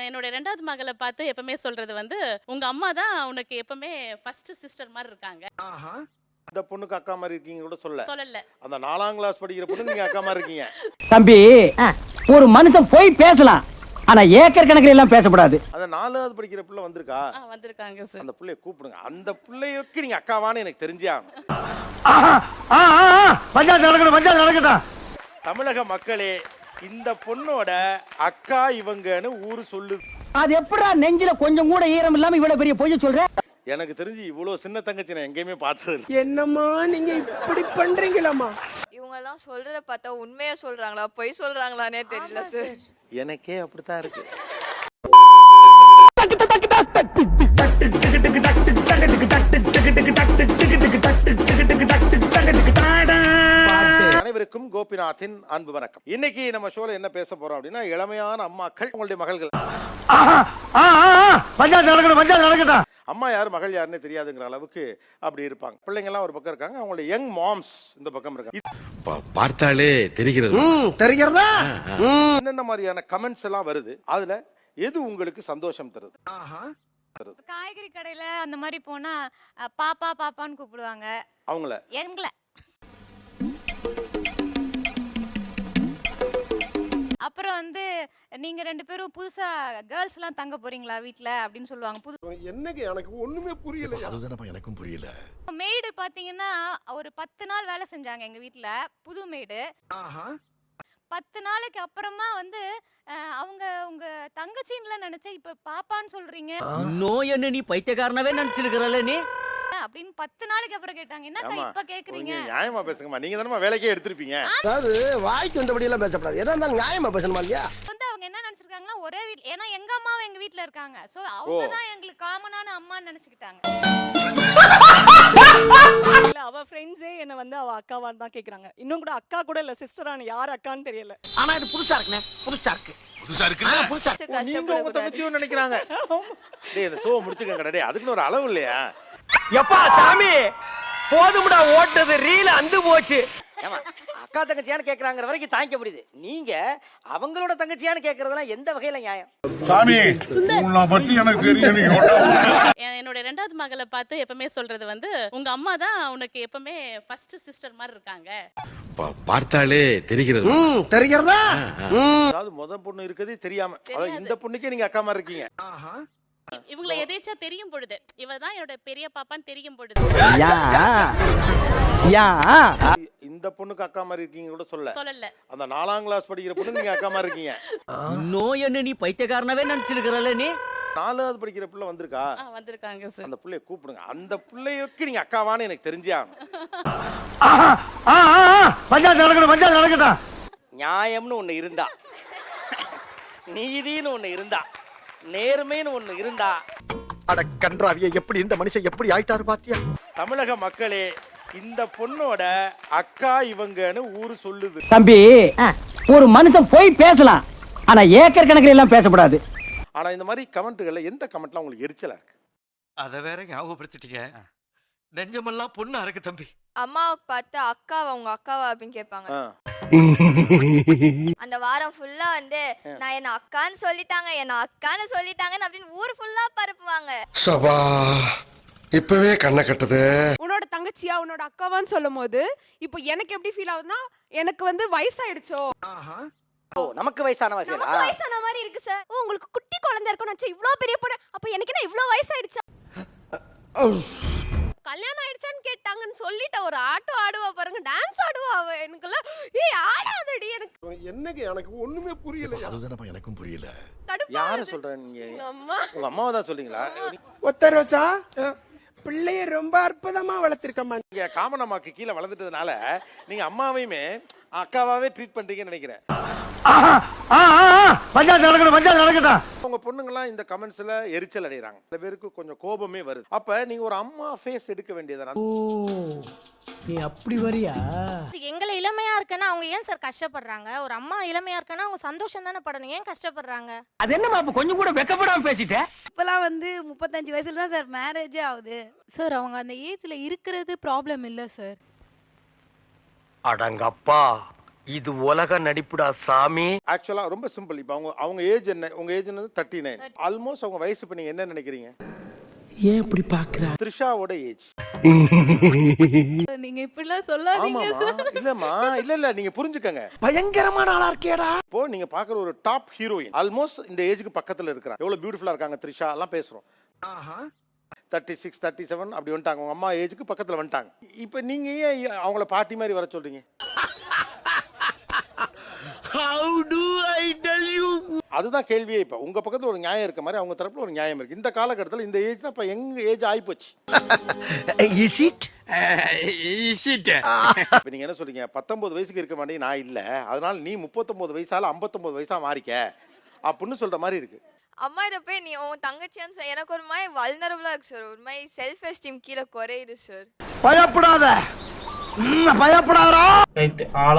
என்னோட 2வது மகள பார்த்து எப்பவுமே சொல்றது வந்து, "உங்க அம்மா தான் உனக்கு எப்பவுமே ஃபர்ஸ்ட் சிஸ்டர் மாரி இருக்காங்க." அந்த பொண்ணுக்கு அக்கா மாதிரி இருக்கீங்க கூட சொல்லல. அந்த 4ஆம் கிளாஸ் படிக்கிற பொண்ணு நீங்க அக்கா மாதிரி இருக்கீங்க. தம்பி, ஒரு மனுஷன் போய் பேசலாம், ஆனா ஏக்கர் கணக்கில் எல்லாம் பேசக்கூடாது. அந்த 4வது படிக்கிற பிள்ளை வந்திருக்கா? வந்திருக்காங்க சார். அந்த பிள்ளைய கூப்பிடுங்க. அந்த பிள்ளைக்கு நீங்க அக்காவான்னு எனக்கு தெரிஞ்சே ஆகணும். பஞ்சாயத்து நடக்கட்டும். தமிழக மக்களே, இந்த பொண்ணோட அக்கா இவங்கன்னு ஊரு சொல்லுது. அது எப்படா நெஞ்சில கொஞ்சம் கூட ஈரம் இல்லாம இவ்வளவு பெரிய பொய்ய சொல்ற? எனக்கு தெரிஞ்சு இவ்வளவு சின்ன தங்கச்சி நான் எங்கேயுமே பார்த்தது. என்னம்மா நீங்க இப்படி பண்றீங்களாமா? இவங்க எல்லாம் சொல்றத பார்த்தா உண்மையா சொல்றாங்களா பொய் சொல்றாங்களானே தெரியல சார். எனக்கே அப்படித்தான் இருக்கு. அனைவருக்கும் கோபிநாத்தின் அன்பு வணக்கம். இன்னைக்கு நம்ம ஷோல என்ன பேச போறோம் அப்படின்னா, இளமையான அம்மாக்கள், உங்களுடைய மகள்கள். பஞ்சாயத்து நடக்கட்டும். அம்மா யாரு மகள் யாருன்னு தெரியாதுங்கிற அளவுக்கு அப்படி இருப்பாங்க. பிள்ளைங்க எல்லாம் ஒரு பக்கம் இருக்காங்க, அவங்களுடைய யங் மாம்ஸ் இந்த பக்கம் இருக்காங்க. பார்த்தாலே தெரிகிறது. தெரிகிறதா? என்னென்ன மாதிரியான கமெண்ட்ஸ் எல்லாம் வருது, அதுல எது உங்களுக்கு சந்தோஷம் தருது? காய்கறி கடையில அந்த மாதிரி போனா பாப்பா பாப்பான்னு கூப்பிடுவாங்க அவங்கள. எங்களை அப்புறம் வந்து நீங்க 2 பேரும் புதுசா கேர்ள்ஸ் எல்லாம் தங்க போறீங்களா வீட்ல அப்படின்னு சொல்லுவாங்க. புது என்னங்க எனக்கு ஒண்ணுமே புரியல. அதுதானப்பா எனக்கும் புரியல. மெய்டு பாத்தீங்கன்னா ஒரு 10 நாள் வேலை செஞ்சாங்க எங்க வீட்ல, புது மெய்டு. 10 நாளைக்கு அப்புறமா வந்து அவங்க உங்க தங்கச்சின்ல நினைச்ச இப்ப பாப்பான்னு சொல்றீங்க. நோய் என்ன நீ பைத்தியக்காரனவே நினைச்சிருக்கறல நீ அப்படின்னு 10 நாளைக்கு அப்புறம் கேட்டாங்க. என்னக்கா இப்ப கேக்குறீங்க? நியாயமா பேசுங்கம்மா, நீங்க தானே வேலைக்கே எடுத்திருப்பீங்க. அதாவது வாய்க்கு வந்தபடி எல்லாம் பேசப்படாது. எதா இருந்தாலும் நியாயமா பேசணுமா இல்லையா? வந்து அவங்க என்ன நினைச்சிருக்காங்கன்னா ஒரே வீட்ல, ஏன்னா எங்க அம்மாவும் எங்க வீட்ல இருக்காங்க, சோ அவங்க தான் எங்களுக்கு காமனான அம்மான்னு நினைச்சுக்கிட்டாங்க. அவ ஃப்ரெண்ட்ஸே என்ன வந்து அவ அக்காவான்னு தான் கேக்குறாங்க. இன்னும் கூட அக்கா கூட இல்ல, சிஸ்டரான யார் அக்கான்னு தெரியல. ஆனா இது புதுசா இருக்குனே, புதுசா இருக்கு. நீங்க உங்க தங்கச்சியும் நினைக்கிறாங்க. டேய் இந்த ஷோ முடிச்சுக்கங்கடா டேய், அதுக்கு ஒரு அளவு இல்லையா? எப்பா சாமி, போதும்டா ஓட்டது, ரீல அந்து போச்சு. ஏமா அக்கா தங்கச்சியான்னு கேக்குறாங்கிற வரைக்கும் தாங்கிக்க முடியுது. நீங்க அவங்களோட தங்கச்சியான்னு கேக்குறதெல்லாம் எந்த வகையில நியாயம்? சாமி, உன்னை பத்தி எனக்கு தெரியும். என்னோட 2வது மகள பார்த்து எப்பவுமே சொல்றது வந்து, "உங்க அம்மா தான் உனக்கு எப்பவுமே ஃபர்ஸ்ட் சிஸ்டர் மாரி இருக்காங்க." பார்த்தாலே தெரிகிறது. தெரிகிறதா? அதாவது முத பொண்ணு இருக்கதே தெரியாம, அதாவது இந்த பொண்ணுக்கே நீங்க அக்கா மாதிரி இருக்கீங்க. இவங்கள எதேச்சா தெரியும் பொழுது, இவ தான் என்னோட பெரிய பாப்பான்னு தெரியும் பொழுது, இந்த பொண்ணுக்கு அக்கா மாதிரி இருக்கீங்க கூட சொல்லல. அந்த 4ஆம் கிளாஸ் படிக்கிற பொண்ணு நீங்க அக்கா மாதிரி இருக்கீங்க. நோய் என்ன நீ பைத்தியக்காரனவே நினைச்சிருக்கறல நீ 4வது படிக்கிற பிள்ளை வந்திருக்கா? வந்திருக்காங்க சார். அந்த பிள்ளைய கூப்பிடுங்க. அந்த பிள்ளைக்கு நீங்க அக்காவான்னு எனக்கு தெரிஞ்சே ஆகணும். பஞ்சாயத்து நடக்கட்டும். நியாயம்னு ஒண்ணு இருந்தா, நீதின்னு ஒண்ணு இருந்தா, நேர்மைன்னு ஒண்ணு இருந்தா, அட கன்றாவிய, எப்படி இந்த மனுஷன் எப்படி ஆயிட்டாரு பாத்தியா? தமிழக மக்களே, இந்த பொண்ணோட அக்கா இவங்கன்னு ஊரு சொல்லுது. தம்பி, ஒரு மனுஷன் போய் பேசலாம், ஆனா ஏக்கர் கணக்கில் எல்லாம் பேசக்கூடாது. ஆனா இந்த மாதிரி கமெண்ட்டுகள்ல எந்த கமெண்ட்லாம் உங்களுக்கு எரிச்சலா இருக்கு? அத வேற ஞாபகப்படுத்திட்டீங்க. நெஞ்சமெல்லாம் பொண்ணா இருக்கு தம்பி. அம்மாவுக்கு பார்த்தா அக்காவா உங்க அக்காவா அப்படின்னு கேட்பாங்க. அந்த வாரம் ஃபுல்லா வந்து நான் என்ன அக்கான்னு சொல்லிட்டாங்கன்னு அப்படின்னு ஊர் ஃபுல்லா பரப்புவாங்க. சபா, இப்பவே கண்ணை கட்டுது. உன்னோட தங்கச்சியா உன்னோட அக்காவான்னு சொல்லும் போது இப்போ எனக்கு எப்படி ஃபீல் ஆகுதுன்னா, எனக்கு வந்து வயசாயிடுச்சோ. ஓ நமக்கு வயசானவ ஃபீலா? வயசான மாதிரி இருக்கு சார். உங்களுக்கு குட்டி குழந்தை இருக்குன்னு நினைச்சா இவ்ளோ பெரிய பொண்ணு, அப்ப எனக்கு என்ன இவ்ளோ வயசாயிடுச்சா? கல்யாணம் ஆயிடுச்சான்னு கேட்டாங்கன்னு சொல்லிட்ட ஒரு ஆட்டோ ஆடுவா பாருங்க, டான்ஸ் ஆடுவா அவ. எனக்குல ஏய் ஆடாதடி, எனக்கு என்னங்க எனக்கு ஒண்ணுமே புரியல. அதுதானப்பா எனக்கும் புரியல. யார சொல்றேன் நீங்க? உங்க அம்மாவை தான் சொல்றீங்களா? ஒத்த ரோசா பிள்ளைய ரொம்ப அற்புதமா வளர்த்திருக்கம்மா. நீங்க காமனம்மாக்கு கீழே வளர்ந்துட்டதுனால நீங்க அம்மாவையுமே அக்காவாவே ட்ரீட் பண்றீங்கன்னு நினைக்கிறேன். பஞ்சாயத்து நடக்கட்டும். உங்க பொண்ணுங்கலாம் இந்த கமெண்ட்ஸ்ல எரிச்சல் அடைறாங்க. சில பேருக்கு கொஞ்சம் கோபமே வருது. அப்ப நீங்க ஒரு அம்மா ஃபேஸ் எடுக்க வேண்டியதுதானே? நீ அப்படி வரியா? எங்களை இளமையா இருக்கனா அவங்க ஏன் சார் கஷ்டப்படுறாங்க? ஒரு அம்மா இளமையா இருக்கனா அவங்க சந்தோஷம் தானே படணும், ஏன் கஷ்டப்படுறாங்க? அது என்னமா இப்ப கொஞ்சம் கூட வெக்கப்படாம பேசிட்ட? இப்பலாம் வந்து 35 வயசுல தான் சார் மேரேஜே ஆகுது. சார் அவங்க அந்த ஏஜ்ல இருக்கிறது ப்ராப்ளம் இல்ல சார். அடங்கப்பா, இது உலக நடிப்புடா சாமி. ஆக்சுவலா ரொம்ப சிம்பிள். இப்போ அவங்க ஏஜ் என்ன? உங்க ஏஜ் என்னது 39. ஆல்மோஸ்ட் அவங்க வயசு இப்போ நீங்க என்ன நினைக்கிறீங்க? ஏன் இப்படி பாக்குற? த்ரிஷாவோட ஏஜ். நீங்க இப்படிலாம் சொல்லாதீங்க ஆமாமா. இல்ல நீங்க புரிஞ்சுக்கங்க. பயங்கரமான ஆளா இருக்கேடா. இப்போ நீங்க பாக்குற ஒரு டாப் ஹீரோயின் ஆல்மோஸ்ட் இந்த ஏஜுக்கு பக்கத்துல இருக்கிறாங்க. எவ்வளவு பியூட்டிஃபுல்லா இருக்காங்க த்ரிஷா எல்லாம் பேசுறோம். 36 37 அப்படி வந்துட்டாங்க. உங்க அம்மா ஏஜுக்கு பக்கத்துல வந்துட்டாங்க. இப்போ நீங்க ஏன் அவங்கள பாட்டி மாதிரி வர சொல்றீங்க? How do I tell you? அதுதான் கேள்வியே. இப்போ உங்க பக்கத்துல ஒரு நியாயம் இருக்க மாதிரி அவங்க தரப்புல ஒரு நியாயம் இருக்கு. இந்த காலகட்டத்தில் இந்த ஏஜ் தான் இப்போ எங்க ஏஜ் ஆயிப்போச்சு. Is it? இப்போ நீங்க என்ன சொல்றீங்க? 19 வயசுக்கு இருக்க மாட்டேங்க நான் இல்ல, அதனால நீ 39 வயசால 59 வயசா மாறிக்க அப்படின்னு சொல்ற மாதிரி இருக்கு. அம்மா கிட்ட போய் நீ உன் தங்கச்சியான்னு எனக்கு ஒரு மாதிரி வல்னரபிளா இருக்கு சார். ஒரு மாதிரி செல்ஃப் எஸ்டீம் கீழே குறையுது சார். பயப்படாத. பயப்படாதடா. ரைட் ஆள